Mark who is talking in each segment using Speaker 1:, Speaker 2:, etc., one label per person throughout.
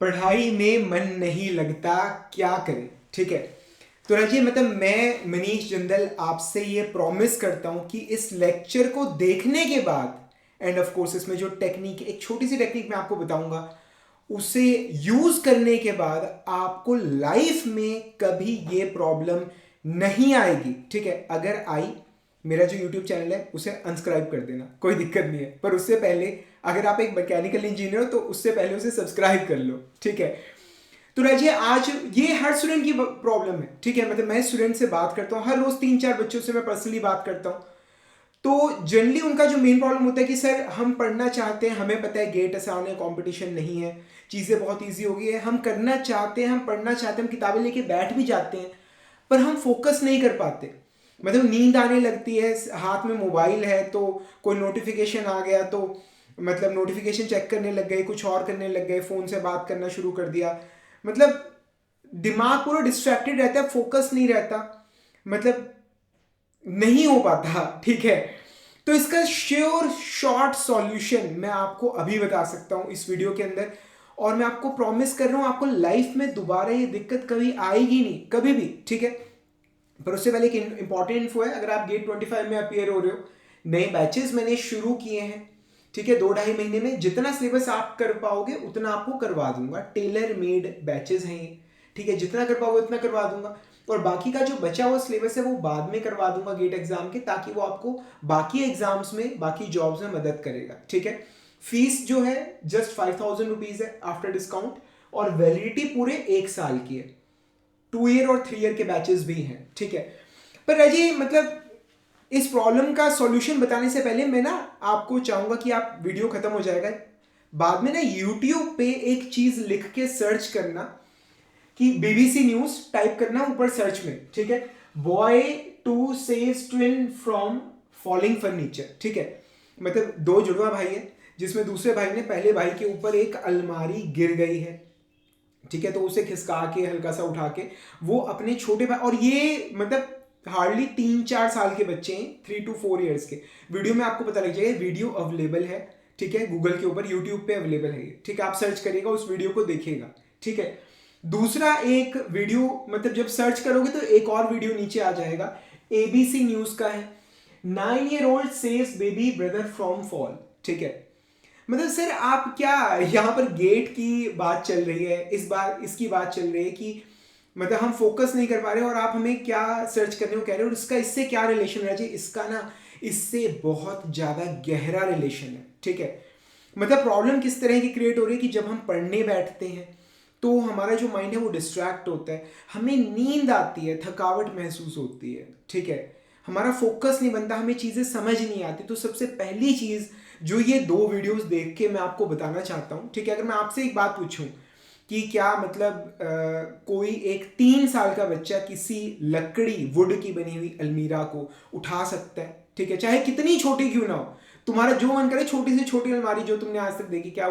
Speaker 1: पढ़ाई में मन नहीं लगता, क्या करें। ठीक है, तो राजी मतलब मैं मनीष जिंदल आपसे ये प्रॉमिस करता हूं कि इस लेक्चर को देखने के बाद एंड ऑफ कोर्स इसमें जो टेक्निक, एक छोटी सी टेक्निक मैं आपको बताऊंगा, उसे यूज करने के बाद आपको लाइफ में कभी ये प्रॉब्लम नहीं आएगी। ठीक है, अगर आई, मेरा जो यूट्यूब चैनल है उसे अनसब्सक्राइब कर देना, कोई दिक्कत नहीं है, पर उससे पहले अगर आप एक मैकेनिकल इंजीनियर हो तो उससे पहले उसे सब्सक्राइब कर लो। ठीक है, तो राजी आज ये हर स्टूडेंट की प्रॉब्लम है। ठीक है, मतलब मैं स्टूडेंट से बात करता हूँ हर रोज, 3-4 बच्चों से मैं पर्सनली बात करता हूँ। तो जनरली उनका जो मेन प्रॉब्लम होता है कि सर हम पढ़ना चाहते हैं, हमें पता है गेट आसान है, कंपटीशन नहीं है, चीज़ें बहुत इजी हो गई है, हम करना चाहते हैं, हम पढ़ना चाहते हैं, हम किताबें लेके बैठ भी जाते हैं, पर हम फोकस नहीं कर पाते। मतलब नींद आने लगती है, हाथ में मोबाइल है तो कोई नोटिफिकेशन आ गया तो मतलब नोटिफिकेशन चेक करने लग गए, कुछ और करने लग गए, फ़ोन से बात करना शुरू कर दिया, मतलब दिमाग पूरा डिस्ट्रैक्टेड रहता है, फोकस नहीं रहता, मतलब नहीं हो पाता। ठीक है, तो इसका श्योर शॉर्ट सॉल्यूशन मैं आपको अभी बता सकता हूं इस वीडियो के अंदर, और मैं आपको प्रॉमिस कर रहा हूं आपको लाइफ में दोबारा ये दिक्कत कभी आएगी नहीं, कभी भी। ठीक है, पर उससे पहले एक इंपॉर्टेंट इन्फो है, अगर आप गेट 25 में अपियर हो रहे हो, नए बैचेस मैंने शुरू किए हैं। ठीक है, 2-2.5 महीने में जितना सिलेबस आप कर पाओगे उतना आपको करवा दूंगा, टेलर मेड बैचेस हैं ये। ठीक है, जितना कर पाओगे उतना करवा दूंगा, और बाकी का जो बचा हुआ सिलेबस है वो बाद में करवा दूंगा गेट एग्जाम के, ताकि वो आपको बाकी एग्जाम्स में, बाकी जॉब्स में मदद करेगा। ठीक है, फीस जो है जस्ट 5,000 रुपीज है आफ्टर डिस्काउंट, और वैलिडिटी पूरे 1 साल की है, 2 ईयर और 3 ईयर के बैचेस भी हैं। ठीक है, पर राजी मतलब इस प्रॉब्लम का सॉल्यूशन बताने से पहले मैं ना आपको चाहूंगा कि आप, वीडियो खत्म हो जाएगा, बाद में ना यूट्यूब पे एक चीज लिख के सर्च करना कि बीबीसी न्यूज टाइप करना ऊपर सर्च में। ठीक है, boy two saves twin from falling furniture. ठीक है, मतलब दो जुड़वा भाई है जिसमें दूसरे भाई ने पहले भाई के ऊपर एक अलमारी गिर गई है। ठीक है, तो उसे खिसका के हल्का सा उठा के वो अपने छोटे भाई, और ये मतलब हार्डली 3-4 साल के बच्चे हैं, 3 to 4 ईयर्स के। वीडियो में आपको पता लग जाएगा, वीडियो अवेलेबल है। ठीक है, गूगल के ऊपर, यूट्यूब पे अवेलेबल है। ठीक है, आप सर्च करिएगा, उस वीडियो को देखिएगा। ठीक है, दूसरा एक वीडियो, मतलब जब सर्च करोगे तो एक और वीडियो नीचे आ जाएगा, एबीसी न्यूज का है, 9 year old saves baby brother from fall. ठीक है, मतलब सर आप क्या, यहाँ पर गेट की बात चल रही है, इस बार इसकी बात चल रही है कि मतलब हम फोकस नहीं कर पा रहे, और आप हमें क्या सर्च करने को कह रहे हो, और इसका इससे क्या रिलेशन है जी, इसका ना इससे बहुत ज़्यादा गहरा रिलेशन है। ठीक है, मतलब प्रॉब्लम किस तरह की क्रिएट हो रही है कि जब हम पढ़ने बैठते हैं तो हमारा जो माइंड है वो डिस्ट्रैक्ट होता है, हमें नींद आती है, थकावट महसूस होती है। ठीक है, हमारा फोकस नहीं बनता, हमें चीज़ें समझ नहीं आती। तो सबसे पहली चीज़ जो ये 2 वीडियोस देख के मैं आपको बताना चाहता हूँ, ठीक है, अगर मैं आपसे एक बात पूछूं कि क्या मतलब कोई एक 3 साल का बच्चा किसी लकड़ी, वुड की बनी हुई अलमीरा को उठा सकता है? ठीक है, चाहे कितनी छोटी क्यों ना हो, तुम्हारा जो मन करे, छोटी से छोटी अलमारी जो तुमने आज तक देखी, क्या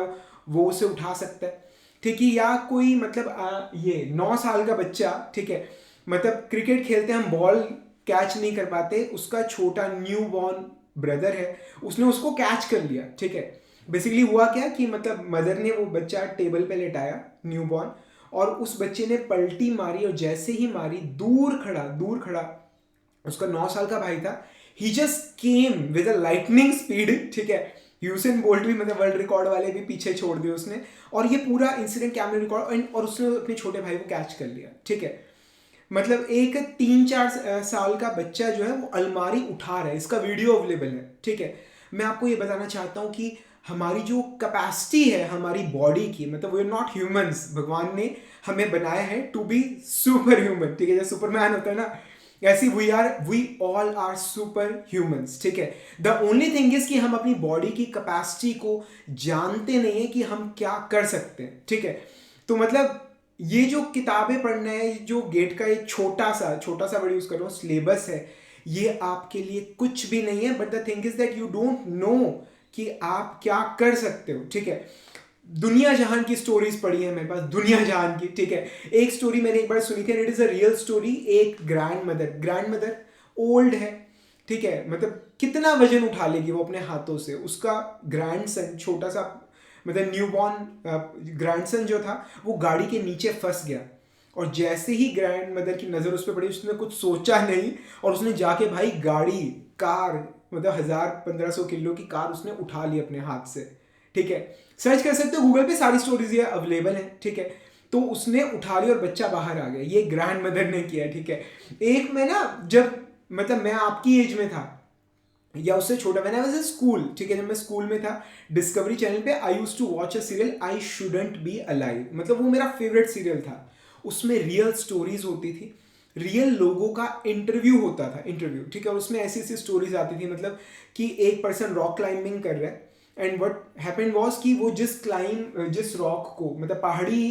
Speaker 1: वो उसे उठा सकता है? ठीक है, या कोई मतलब ये 9 साल का बच्चा, ठीक है, मतलब क्रिकेट खेलते हैं हम, बॉल कैच नहीं कर पाते, उसका छोटा न्यू बॉर्न ब्रदर है, उसने उसको कैच कर लिया। ठीक है, बेसिकली हुआ क्या कि मतलब मदर ने वो बच्चा टेबल पे लेटाया, न्यू बॉर्न, और उस बच्चे ने पलटी मारी, और जैसे ही मारी, दूर खड़ा उसका 9 साल का भाई था, he just came with a lightning speed. ठीक है, यूसेन बोल्ट भी, मतलब वर्ल्ड रिकॉर्ड वाले भी पीछे छोड़ दिए उसने, और ये पूरा इंसिडेंट कैमरा रिकॉर्ड, और उसने अपने छोटे भाई को कैच कर लिया। ठीक है, मतलब एक 3-4 साल का बच्चा जो है वो अलमारी उठा रहा है, इसका वीडियो अवेलेबल है। ठीक है, मैं आपको ये बताना चाहता हूँ कि हमारी जो कैपेसिटी है हमारी बॉडी की, मतलब वी आर नॉट ह्यूमंस, भगवान ने हमें बनाया है टू बी सुपर ह्यूमन। ठीक है, जैसे सुपरमैन होता है ना, ऐसी we all are super humans. ठीक है, द ओनली थिंग इज कि हम अपनी बॉडी की कैपेसिटी को जानते नहीं है कि हम क्या कर सकते हैं। ठीक है, तो मतलब ये जो किताबें पढ़ना है, जो गेट का एक छोटा सा वर्ड यूज कर रहा हूँ, सिलेबस है, ये आपके लिए कुछ भी नहीं है, but the thing is that you don't know कि आप क्या कर सकते हो। ठीक है, दुनिया जहान की स्टोरीज पढ़ी है मेरे पास, दुनिया जहान की। ठीक है, एक स्टोरी मैंने एक बार सुनी थी, it is a real story. एक ग्रैंड मदर ओल्ड है, ठीक है, मतलब कितना वजन उठा लेगी वो अपने हाथों से, उसका ग्रैंड सन छोटा सा मतलब न्यू बॉर्न ग्रैंडसन जो था वो गाड़ी के नीचे फंस गया, और जैसे ही ग्रैंड मदर की नज़र उस पर पड़ी उसने कुछ सोचा नहीं और उसने जाके भाई गाड़ी कार मतलब 1000-1500 किलो की कार उसने उठा ली अपने हाथ से, ठीक है। सर्च कर सकते हो गूगल पे, सारी स्टोरीज ये अवेलेबल हैं, ठीक है। तो उसने उठा ली और बच्चा बाहर आ गया, ये ग्रैंड मदर ने किया, ठीक है। एक में ना जब मतलब मैं आपकी एज में था या उससे छोटा, मैंने वैसे स्कूल, ठीक है, जब मैं स्कूल में था डिस्कवरी चैनल पे I used to watch a serial I shouldn't be alive, मतलब वो मेरा फेवरेट सीरियल था। उसमें रियल स्टोरीज होती थी, रियल लोगों का इंटरव्यू होता था, इंटरव्यू, ठीक है। और उसमें ऐसी ऐसी स्टोरीज आती थी, मतलब कि एक पर्सन रॉक क्लाइंबिंग कर रहा है एंड व्हाट हैपेंड वाज कि वो जिस रॉक को मतलब पहाड़ी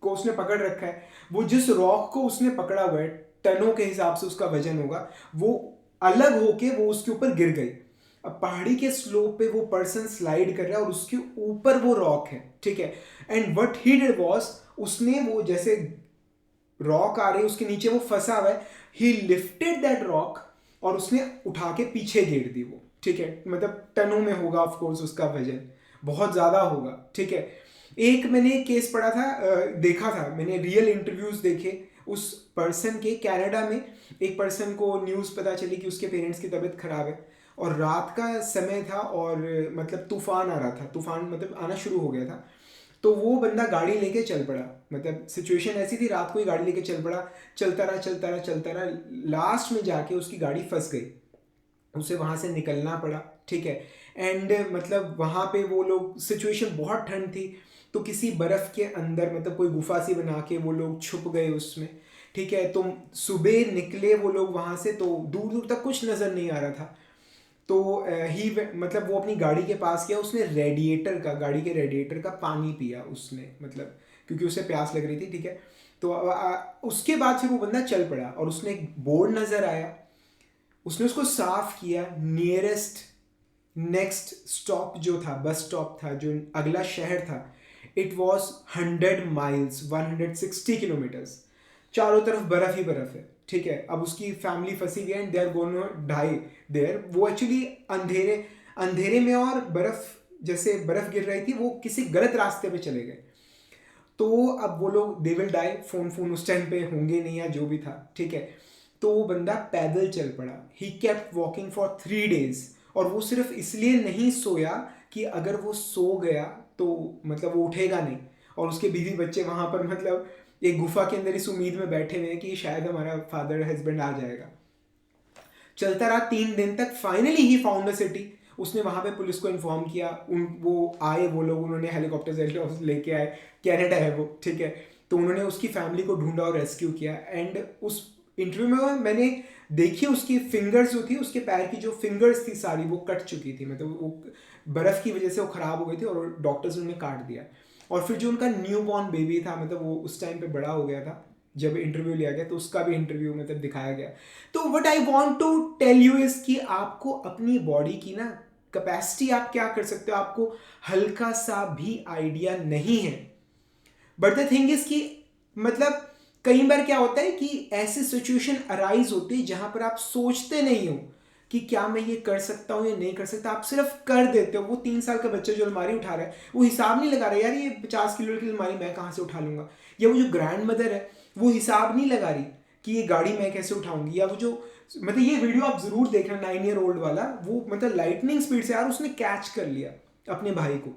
Speaker 1: को उसने पकड़ रखा है, वो जिस रॉक को उसने पकड़ा हुआ है टनों के हिसाब से उसका वजन होगा, वो अलग होके वो उसके ऊपर गिर गई। अब पहाड़ी के स्लोप पे वो पर्सन स्लाइड कर रहा है और उसके ऊपर वो रॉक है, ठीक है। And what he did was, उसने वो जैसे रॉक आ रही है उसके नीचे वो फंसा हुआ है, ही लिफ्टेड दैट रॉक और उसने उठा के पीछे गिर दी वो, ठीक है। मतलब टनों में होगा ऑफ कोर्स उसका वजन, बहुत ज़्यादा होगा, ठीक है। एक मैंने केस पढ़ा था, देखा था मैंने, रियल इंटरव्यूज देखे उस पर्सन के। कनाडा में एक पर्सन को न्यूज़ पता चली कि उसके पेरेंट्स की तबीयत खराब है और रात का समय था और मतलब तूफान आ रहा था, तूफान मतलब आना शुरू हो गया था। तो वो बंदा गाड़ी लेके चल पड़ा, मतलब सिचुएशन ऐसी थी, रात को ही गाड़ी लेके चल पड़ा, चलता रहा चलता रहा चलता रहा, लास्ट में जाके उसकी गाड़ी फंस गई, उसे वहाँ से निकलना पड़ा, ठीक है। एंड मतलब वहाँ पे वो लोग, सिचुएशन बहुत ठंड थी, तो किसी बर्फ़ के अंदर मतलब कोई गुफा सी बना के वो लोग छुप गए उसमें, ठीक है। तो सुबह निकले वो लोग वहाँ से, तो दूर दूर तक कुछ नज़र नहीं आ रहा था। तो ही मतलब वो अपनी गाड़ी के पास गया, उसने रेडिएटर का, गाड़ी के रेडिएटर का पानी पिया उसने, मतलब क्योंकि उसे प्यास लग रही थी, ठीक है। तो उसके बाद फिर वो बंदा चल पड़ा और उसने एक बोर्ड नज़र आया, उसने उसको साफ किया, नियरेस्ट नेक्स्ट स्टॉप जो था, बस स्टॉप था जो अगला शहर था, इट वॉज 100 माइल्स, 160 किलोमीटर्स, चारों तरफ बर्फ ही बर्फ है, ठीक है। अब उसकी फैमिली फंसी गई and they are gonna die there. वो एक्चुअली अंधेरे अंधेरे में और बर्फ, जैसे बर्फ गिर रही थी, वो किसी गलत रास्ते पे चले गए। तो अब वो लोग दे विल डाई, फोन उस टाइम पे होंगे नहीं या जो भी था, ठीक है। तो वो बंदा पैदल चल पड़ा, he kept walking for 3 days, और वो सिर्फ इसलिए नहीं सोया कि अगर वो सो गया तो मतलब वो उठेगा नहीं, और उसके बीवी बच्चे वहाँ पर मतलब एक गुफा के अंदर इस उम्मीद में बैठे हुए हैं कि शायद हमारा फादर हस्बैंड आ जाएगा। चलता रहा 3 दिन तक, finally he found a city. उसने वहाँ पे पुलिस को इन्फॉर्म किया, वो आए, वो लोग, उन्होंने हेलीकॉप्टर लेके आए, कनाडा है वो, ठीक है। तो उन्होंने उसकी फैमिली को ढूंढा और रेस्क्यू किया। एंड उस इंटरव्यू में मैंने देखी उसकी फिंगर्स जो थी, उसके पैर की जो फिंगर्स थी सारी वो कट चुकी थी, मतलब वो बर्फ़ की वजह से वो ख़राब हो गई थी और डॉक्टर्स ने उन्हें काट दिया। और फिर जो उनका न्यू बॉर्न बेबी था, मतलब वो उस टाइम पे बड़ा हो गया था जब इंटरव्यू लिया गया, तो उसका भी इंटरव्यू मतलब दिखाया गया। तो what I want to tell you is कि आपको अपनी बॉडी की ना कैपेसिटी, आप क्या कर सकते हो, आपको हल्का सा भी आइडिया नहीं है। बट द थिंग इज कि मतलब कई बार क्या होता है कि ऐसी सिचुएशन अराइज होती है जहां पर आप सोचते नहीं हो कि क्या मैं ये कर सकता हूँ या नहीं कर सकता, आप सिर्फ कर देते हो। वो 3 साल का बच्चा जो अलमारी उठा रहा है वो हिसाब नहीं लगा रहा यार ये 50 किलो की अलमारी मैं कहाँ से उठा लूंगा, या वो जो ग्रैंड मदर है वो हिसाब नहीं लगा रही कि ये गाड़ी मैं कैसे उठाऊंगी, या वो जो मतलब ये वीडियो आप जरूर देखना 9 year old वाला, वो मतलब लाइटनिंग स्पीड से यार उसने कैच कर लिया अपने भाई को।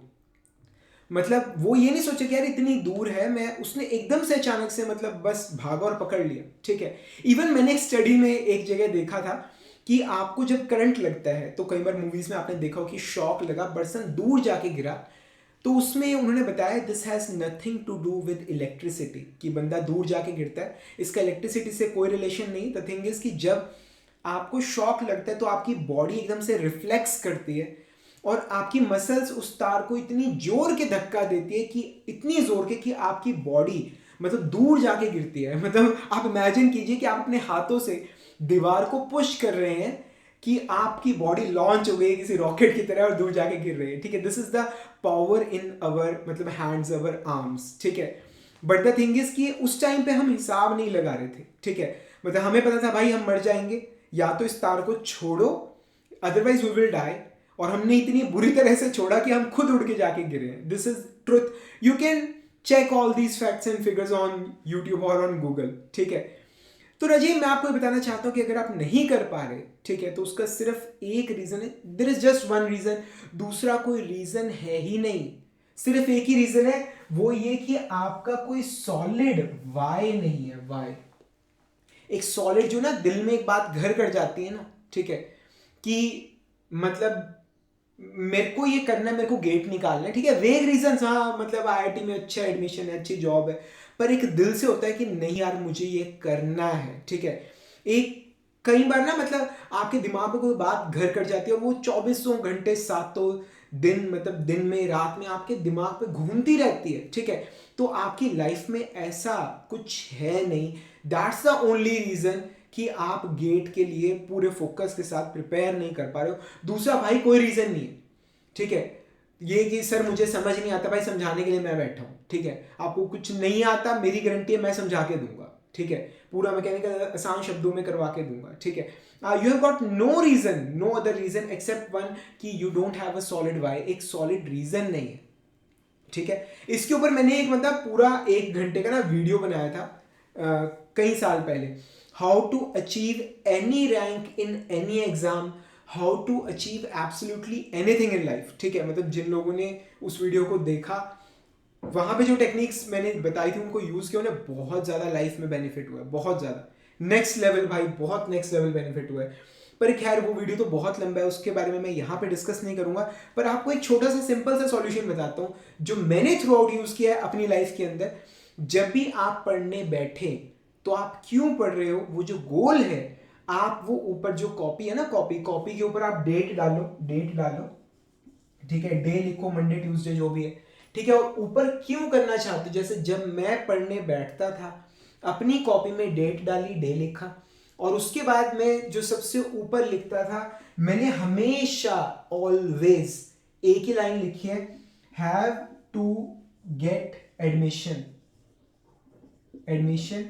Speaker 1: मतलब वो ये नहीं सोचा कि यार इतनी दूर है, मैं, उसने एकदम से अचानक से मतलब बस भागा और पकड़ लिया, ठीक है। इवन मैंने एक स्टडी में एक जगह देखा था कि आपको जब करंट लगता है, तो कई बार मूवीज में आपने देखा हो कि शॉक लगा, पर्सन दूर जाके गिरा, तो उसमें उन्होंने बताया this has nothing to do with electricity, कि बंदा दूर जाके गिरता है, इसका इलेक्ट्रिसिटी से कोई रिलेशन नहीं। द थिंग इज कि जब आपको शॉक लगता है तो आपकी बॉडी एकदम से रिफ्लेक्स करती है और आपकी मसल्स उस तार को इतनी जोर के धक्का देती है कि इतनी जोर के कि आपकी बॉडी मतलब दूर जाके गिरती है। मतलब आप इमेजिन कीजिए कि आप अपने हाथों से दीवार को पुश कर रहे हैं कि आपकी बॉडी लॉन्च हो गई किसी रॉकेट की तरह और दूर जाके गिर रही है, ठीक है। This is the power in our मतलब हैंड्स, अवर आर्म्स, ठीक है। बट द थिंग इज कि उस टाइम पे हम हिसाब नहीं लगा रहे थे, ठीक है। मतलब हमें पता था भाई हम मर जाएंगे, या तो इस तार को छोड़ो अदरवाइज वी विल डाई, और हमने इतनी बुरी तरह से छोड़ा कि हम खुद उड़ के जाके गिरे। This is truth. You can check all these facts and figures on YouTube और ऑन गूगल, ठीक है। तो राजीव, मैं आपको बताना चाहता हूं कि अगर आप नहीं कर पा रहे, ठीक है, तो उसका सिर्फ एक रीजन है, there is just one reason, दूसरा कोई रीजन है ही नहीं। सिर्फ एक ही रीजन है, वो ये कि आपका कोई सॉलिड वाई नहीं है। वाई, एक सॉलिड जो ना दिल में एक बात घर कर जाती है ना, ठीक है, कि मतलब मेरे को ये करना है, मेरे को गेट निकालना है, ठीक है, वेग रीजन, हाँ मतलब आईआईटी में अच्छा एडमिशन है, अच्छी जॉब है, पर एक दिल से होता है कि नहीं यार मुझे ये करना है, ठीक है। एक कई बार ना मतलब आपके दिमाग में कोई बात घर कर जाती है और वो 24 घंटे 7 दिन, मतलब दिन में रात में आपके दिमाग पे घूमती रहती है, ठीक है। तो आपकी लाइफ में ऐसा कुछ है नहीं, दैट्स द ओनली रीजन कि आप गेट के लिए पूरे फोकस के साथ प्रिपेयर नहीं कर पा रहे हो। दूसरा भाई कोई रीजन नहीं है, ठीक है, ये कि सर मुझे समझ नहीं आता, भाई समझाने के लिए मैं बैठा हूं, ठीक है। आपको कुछ नहीं आता, मेरी गारंटी है मैं समझा के दूंगा, ठीक है, पूरा मैकेनिकल आसान शब्दों में करवा के दूंगा, ठीक है। You have got no reason, no other reason except one, कि you don't have a solid why, एक सॉलिड रीजन नहीं है, ठीक है। इसके ऊपर मैंने एक मतलब पूरा 1 घंटे का ना वीडियो बनाया था कई साल पहले, how to achieve any rank in any exam, how to achieve absolutely anything in life, ठीक है। मतलब जिन लोगों ने उस वीडियो को देखा, वहां पे जो टेक्निक्स मैंने बताई थी उनको यूज किया, उन्हें बहुत ज्यादा लाइफ में बेनिफिट हुआ है, बहुत ज्यादा नेक्स्ट लेवल भाई, बहुत नेक्स्ट लेवल बेनिफिट हुआ है। पर खैर वो वीडियो तो बहुत लंबा है, उसके बारे में मैं यहाँ पे डिस्कस नहीं करूंगा, पर आपको एक छोटा सा सिंपल सा सॉल्यूशन बताता हूँ जो मैंने थ्रू आउट यूज किया है अपनी लाइफ के अंदर। जब भी आप पढ़ने बैठे तो आप क्यों पढ़ रहे हो, वो जो गोल है, आप वो ऊपर जो कॉपी है ना, कॉपी कॉपी के ऊपर आप डेट डालो, डेट डालो, ठीक है, डे लिखो, मंडे ट्यूसडे जो भी है, ठीक है। और ऊपर क्यों करना चाहते हो, जैसे जब मैं पढ़ने बैठता था अपनी कॉपी में डेट डाली, डे लिखा, और उसके बाद में जो सबसे ऊपर लिखता था, मैंने हमेशा ऑलवेज एक ही लाइन लिखी है, have to get admission, admission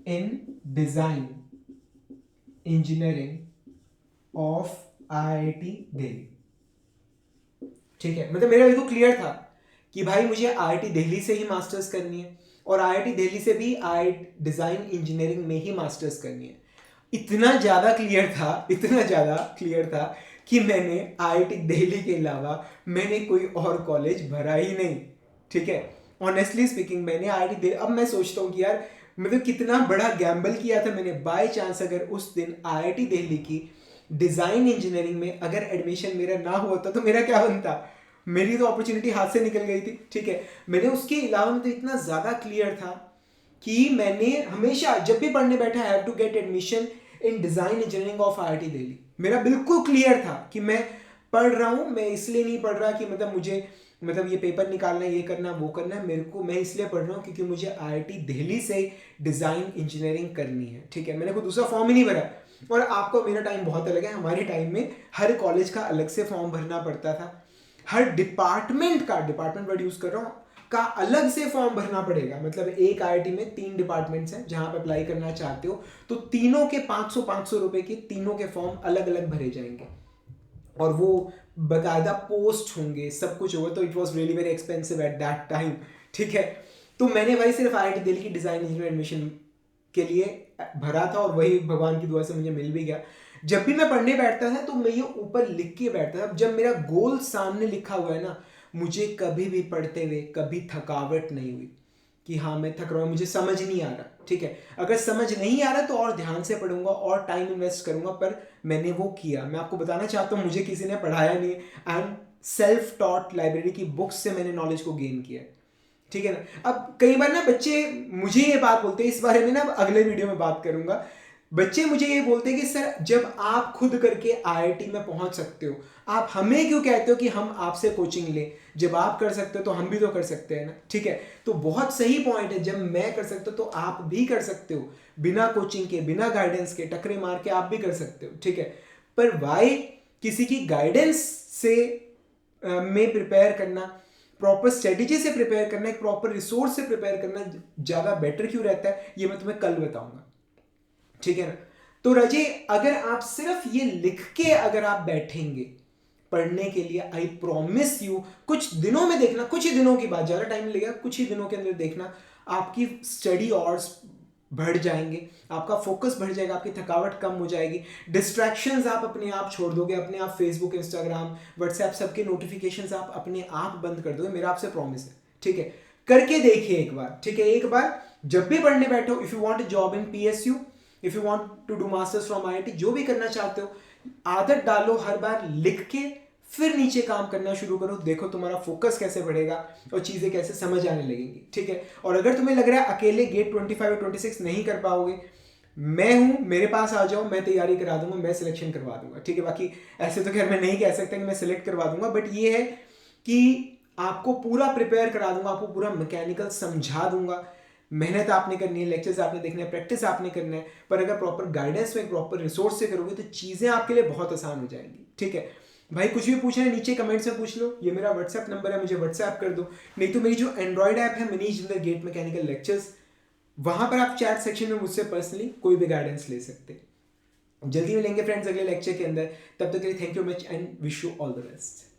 Speaker 1: in design engineering of IIT Delhi, ठीक है। मतलब मेरा बिल्कुल क्लियर था कि भाई मुझे आईआईटी दिल्ली से ही मास्टर्स करनी है, और आईआईटी दिल्ली से भी आई डिजाइन इंजीनियरिंग में ही मास्टर्स करनी है। इतना ज्यादा क्लियर था, इतना ज्यादा क्लियर था कि मैंने आईआईटी दिल्ली के अलावा मैंने कोई और कॉलेज भरा ही नहीं, ठीक है। ऑनेस्टली स्पीकिंग मैंने आईआईटी दिल्ली, अब मैं सोचता हूँ कि यार मतलब कितना बड़ा गैम्बल किया था मैंने। बाय चांस अगर उस दिन आईआईटी दिल्ली की डिजाइन इंजीनियरिंग में अगर एडमिशन मेरा ना हुआ था तो मेरा क्या बनता, मेरी तो अपॉर्चुनिटी हाथ से निकल गई थी, ठीक है। मैंने उसके अलावा में तो इतना ज्यादा क्लियर था कि मैंने हमेशा जब भी पढ़ने बैठा, have to get admission in design engineering of IIT Delhi. मेरा बिल्कुल क्लियर था कि मैं पढ़ रहा हूं, मैं इसलिए नहीं पढ़ रहा कि मतलब मुझे मतलब ये पेपर निकालना है, ये करना वो करना है, मेरे को मैं इसलिए पढ़ रहा हूँ क्योंकि मुझे आईआईटी दिल्ली से डिजाइन इंजीनियरिंग करनी है, ठीक है। मैंने कोई दूसरा फॉर्म ही नहीं भरा। और आपको मेरा टाइम बहुत अलग है, हमारे टाइम में हर कॉलेज का अलग से फॉर्म भरना पड़ता था, हर डिपार्टमेंट का, डिपार्टमेंट वर्ड यूज कर रहा हूँ, का अलग से फॉर्म भरना पड़ेगा। मतलब एक आईआईटी में 3 डिपार्टमेंट्स हैं जहां आप अप्लाई करना चाहते हो, तो तीनों के 500 रुपए के तीनों के फॉर्म अलग अलग भरे जाएंगे, और वो बकायदा पोस्ट होंगे, सब कुछ होगा। तो it was really very expensive at that time, ठीक है। तो मैंने भाई सिर्फ आईआईटी दिल्ली की डिजाइन इंजीनियर एडमिशन के लिए भरा था, और वही भगवान की दुआ से मुझे मिल भी गया। जब भी मैं पढ़ने बैठता था तो मैं ये ऊपर लिख के बैठता था। जब मेरा गोल सामने लिखा हुआ है ना, मुझे कभी भी पढ़ते हुए कभी थकावट नहीं हुई कि हाँ मैं थक रहा हूँ, मुझे समझ नहीं आ रहा, ठीक है। अगर समझ नहीं आ रहा तो और ध्यान से पढ़ूंगा और टाइम इन्वेस्ट करूंगा, पर मैंने वो किया। मैं आपको बताना चाहता हूँ मुझे किसी ने पढ़ाया नहीं, I am self taught, library की बुक्स से मैंने नॉलेज को गेन किया, ठीक है ना। अब कई बार ना बच्चे मुझे ये बात बोलते हैं, इस बारे में ना अगले वीडियो में बात करूंगा। बच्चे मुझे ये बोलते हैं कि सर जब आप खुद करके आईआईटी में पहुंच सकते हो, आप हमें क्यों कहते हो कि हम आपसे कोचिंग लें, जब आप कर सकते हो तो हम भी तो कर सकते हैं ना, ठीक है। तो बहुत सही पॉइंट है, जब मैं कर सकता हूं तो आप भी कर सकते हो, बिना कोचिंग के, बिना गाइडेंस के, टकरे मार के आप भी कर सकते हो, ठीक है। पर वाई किसी की गाइडेंस से में प्रिपेयर करना, प्रॉपर स्ट्रेटेजी से प्रिपेयर करना, एक प्रॉपर रिसोर्स से प्रिपेयर करना ज्यादा बेटर क्यों रहता है, ये मैं तुम्हें कल बताऊंगा, ठीक है ना। तो रजे अगर आप सिर्फ ये लिख के अगर आप बैठेंगे पढ़ने के लिए। आई प्रॉमिस यू कुछ दिनों में देखना, कुछ ही दिनों की बात, ज़्यादा टाइम लगेगा, कुछ ही दिनों के अंदर देखना आपकी स्टडी आवर्स बढ़ जाएंगे, आपका फोकस बढ़ जाएगा, आपकी थकावट कम हो जाएगी, डिस्ट्रैक्शंस आप अपने आप छोड़ दोगे, अपने आप फेसबुक, इंस्टाग्राम, व्हाट्सएप सबके नोटिफिकेशंस आप अपने आप बंद कर दोगे, मेरा आपसे प्रॉमिस है। ठीक है, करके देखिए एक बार। ठीक है, एक बार जब भी पढ़ने बैठो, if you want a job in PSU, if you want to do masters from IIT, जो भी करना चाहते हो, आदत डालो, हर बार लिख के फिर नीचे काम करना शुरू करो, देखो तुम्हारा फोकस कैसे बढ़ेगा और चीजें कैसे समझ आने लगेंगी। ठीक है, और अगर तुम्हें लग रहा है अकेले गेट 25 और 26 नहीं कर पाओगे, मैं हूं, मेरे पास आ जाओ, मैं तैयारी करा दूंगा, मैं सिलेक्शन करवा दूंगा। ठीक है, बाकी ऐसे तो खैर मैं नहीं कह सकता कि मैं सिलेक्ट करवा दूंगा, बट ये है कि आपको पूरा प्रिपेयर करा दूंगा, आपको पूरा मैकेनिकल समझा दूंगा। मेहनत आपने करनी है, लेक्चर्स आपने देखने हैं, प्रैक्टिस आपने करना है, पर अगर प्रॉपर गाइडेंस में, प्रॉपर रिसोर्स से करोगे तो चीज़ें आपके लिए बहुत आसान हो जाएंगी। ठीक है भाई, कुछ भी पूछना है नीचे कमेंट्स में पूछ लो, ये मेरा व्हाट्सएप नंबर है, मुझे व्हाट्सएप कर दो, नहीं तो मेरी जो एंड्रॉइड ऐप है Manish Jindal GATE mechanical lectures, वहां पर आप चैट सेक्शन में मुझसे पर्सनली कोई भी गाइडेंस ले सकते हैं। जल्दी मिलेंगे फ्रेंड्स अगले लेक्चर के अंदर, तब तक के लिए thank you much and wish you all the best.